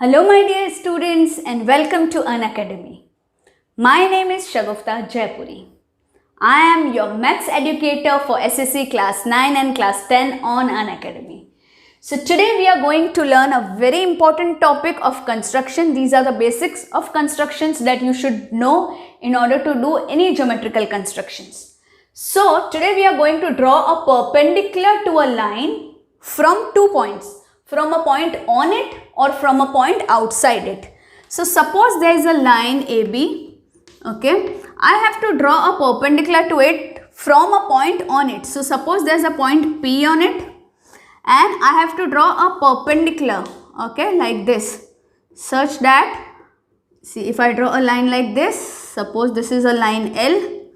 Hello my dear students and welcome to Unacademy. My name is Shagufta Jaipuri. I am your maths educator for SSC class 9 and class 10 on Unacademy. So today we are going to learn a very important topic of construction. These are the basics of constructions that you should know in order to do any geometrical constructions. So today we are going to draw a perpendicular to a line from 2 points. From a point on it or from a point outside it. So suppose there is a line AB, okay, I have to draw a perpendicular to it from a point on it. So suppose there is a point P on it and I have to draw a perpendicular, okay, like this, such that, see, if I draw a line like this, suppose this is a line L,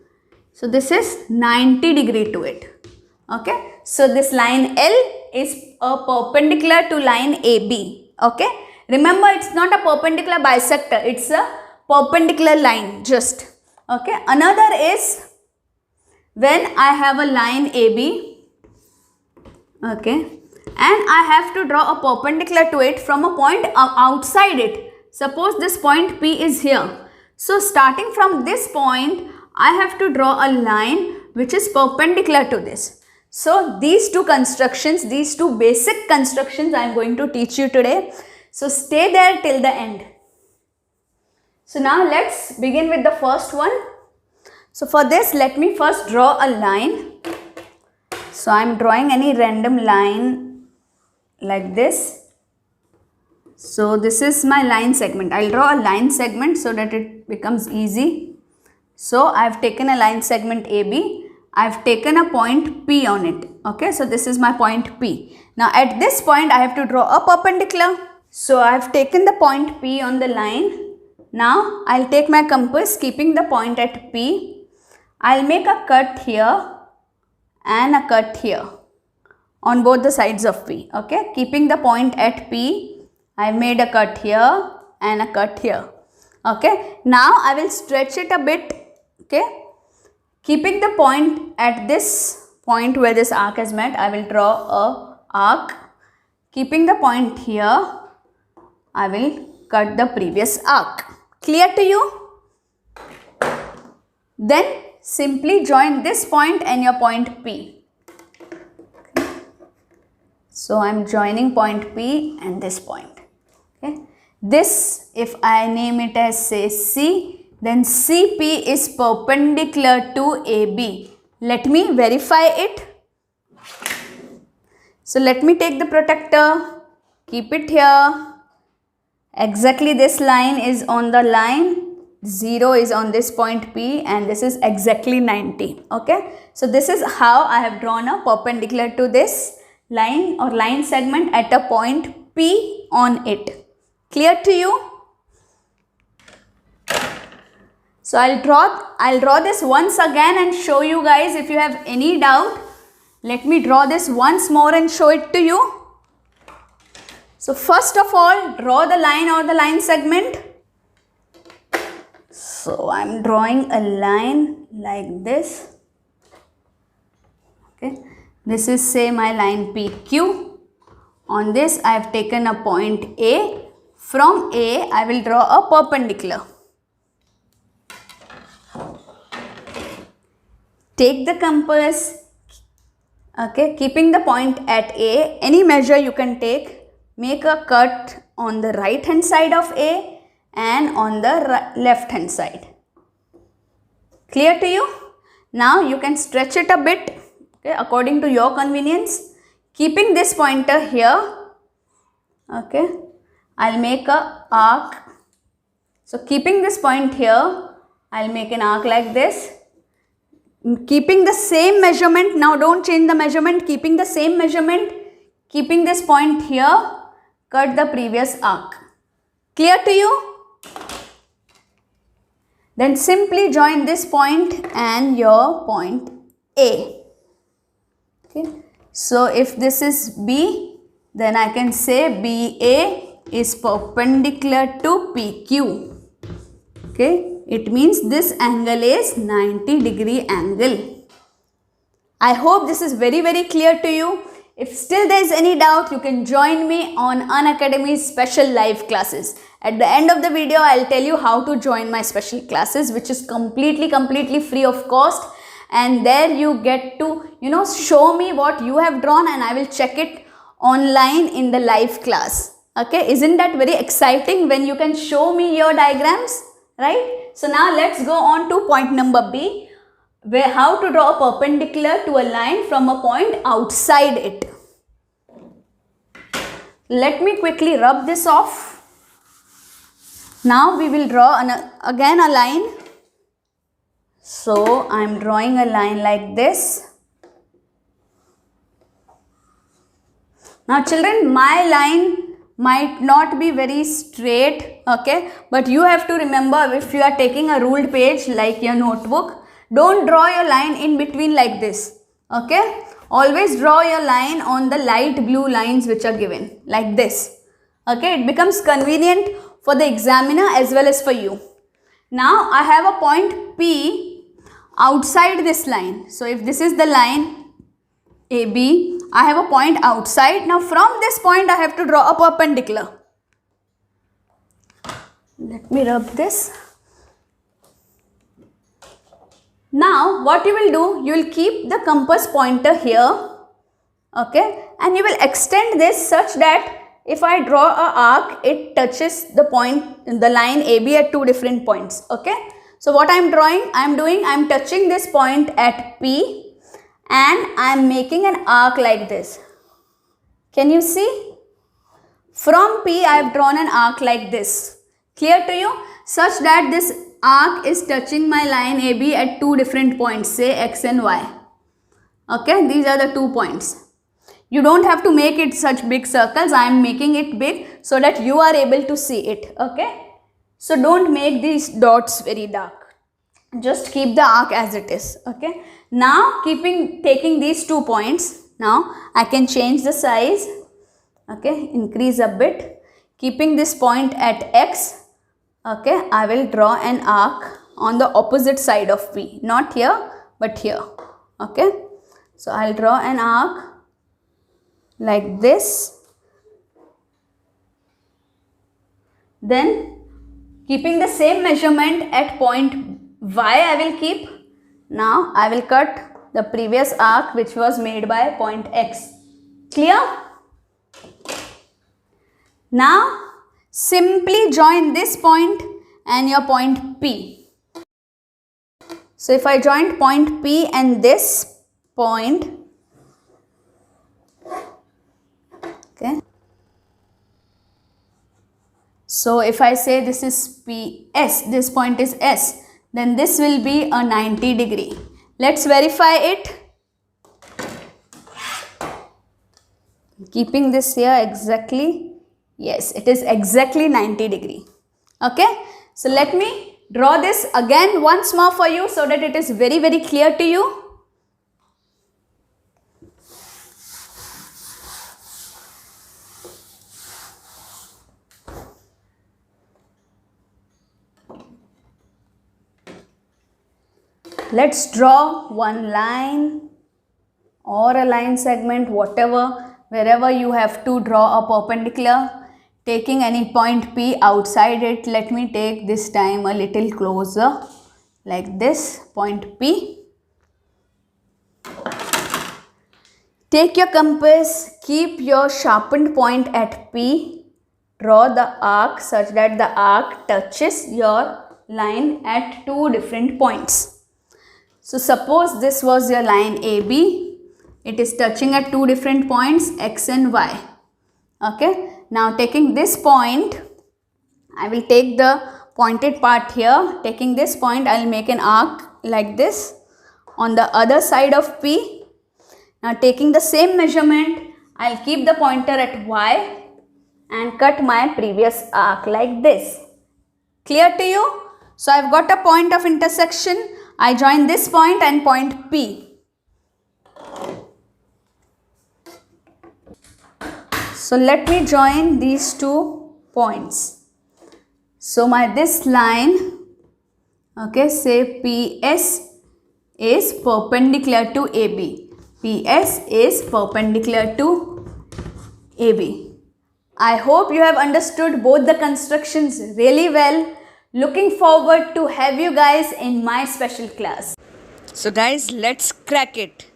so this is 90 degree to it, okay. So this line L is a perpendicular to line AB, okay. Remember, it's not a perpendicular bisector, it's a perpendicular line just, okay. Another is when I have a line AB, okay, and I have to draw a perpendicular to it from a point outside it. Suppose this point P is here. So starting from this point, I have to draw a line which is perpendicular to this. So these two constructions, these two basic constructions I am going to teach you today. So stay there till the end. So now let's begin with the first one. So for this, let me first draw a line. So I am drawing any random line like this. So this is my line segment. I'll draw a line segment so that it becomes easy. So I have taken a line segment AB. I have taken a point P on it, okay. So this is my point P. Now at this point I have to draw a perpendicular. So I have taken the point P on the line. Now I'll take my compass keeping the point at P. I'll make a cut here and a cut here on both the sides of P, okay. Keeping the point at P, I've made a cut here and a cut here, okay. Now I will stretch it a bit, okay. Keeping the point at this point where this arc is met, I will draw a arc. Keeping the point here, I will cut the previous arc. Clear to you? Then simply join this point and your point P. So I am joining point P and this point. Okay. This, if I name it as say C, then CP is perpendicular to AB. Let me verify it. So let me take the protector, keep it here. Exactly this line is on the line, 0 is on this point P and this is exactly 90, okay. So this is how I have drawn a perpendicular to this line or line segment at a point P on it. Clear to you? So I'll draw this once again and show you guys. If you have any doubt, let me draw this once more and show it to you. So first of all, draw the line or the line segment. So I'm drawing a line like this. Okay. This is say my line PQ. On this I have taken a point A. From A I will draw a perpendicular. Take the compass, okay, keeping the point at A, any measure you can take, make a cut on the right hand side of A and on the left hand side. Clear to you? Now you can stretch it a bit, okay, according to your convenience. Keeping this pointer here, okay, I'll make a arc. So keeping this point here, I'll make an arc like this. Keeping the same measurement, now don't change the measurement, keeping the same measurement, keeping this point here, cut the previous arc. Clear to you? Then simply join this point and your point A. Okay. So if this is B, then I can say BA is perpendicular to PQ. Okay. It means this angle is 90 degree angle. I hope this is very clear to you. If still there is any doubt, you can join me on Unacademy's special live classes. At the end of the video, I'll tell you how to join my special classes, which is completely free of cost. And there you get to, show me what you have drawn and I will check it online in the live class. Okay, isn't that very exciting when you can show me your diagrams, right? So now let's go on to point number B, where how to draw a perpendicular to a line from a point outside it. Let me quickly rub this off. Now we will draw again a line. So I am drawing a line like this. Now children, my line might not be very straight, okay, but you have to remember, if you are taking a ruled page like your notebook, don't draw your line in between like this, okay. Always draw your line on the light blue lines which are given like this, okay. It becomes convenient for the examiner as well as for you. Now I have a point P outside this line. So if this is the line AB, I have a point outside. Now from this point I have to draw a perpendicular. Let me rub this. Now what you will do, you will keep the compass pointer here, okay, and you will extend this such that if I draw a arc, it touches the line AB at two different points, okay. So what I am touching this point at P and I am making an arc like this. Can you see? From P I have drawn an arc like this. Clear to you? Such that this arc is touching my line AB at two different points, say X and Y. Okay, these are the 2 points. You don't have to make it such big circles. I am making it big so that you are able to see it. Okay. So don't make these dots very dark. Just keep the arc as it is. Okay. Now taking these 2 points, now I can change the size. Okay. Increase a bit. Keeping this point at X. Okay. I will draw an arc on the opposite side of P. Not here but here. Okay. So I'll draw an arc like this. Then keeping the same measurement at point Y I will keep. Now I will cut the previous arc which was made by point X. Clear? Now simply join this point and your point P. So if I join point P and this point, okay. So if I say this is PS, this point is S, then this will be a 90 degree. Let's verify it. Keeping this here exactly. Yes, it is exactly 90 degree. Okay. So let me draw this again once more for you so that it is very clear to you. Let's draw one line or a line segment, whatever, wherever you have to draw a perpendicular, taking any point P outside it. Let me take this time a little closer, like this, point P. Take your compass, keep your sharpened point at P, draw the arc such that the arc touches your line at 2 different points. So suppose this was your line AB, it is touching at 2 different points X and Y. Okay. Now taking this point, I will take the pointed part here. Taking this point, I will make an arc like this on the other side of P. Now taking the same measurement, I will keep the pointer at Y and cut my previous arc like this. Clear to you? So I have got a point of intersection. I join this point and point P. So let me join these 2 points. So this line, okay, say PS is perpendicular to AB. PS is perpendicular to AB. I hope you have understood both the constructions really well. Looking forward to have you guys in my special class. So guys, let's crack it.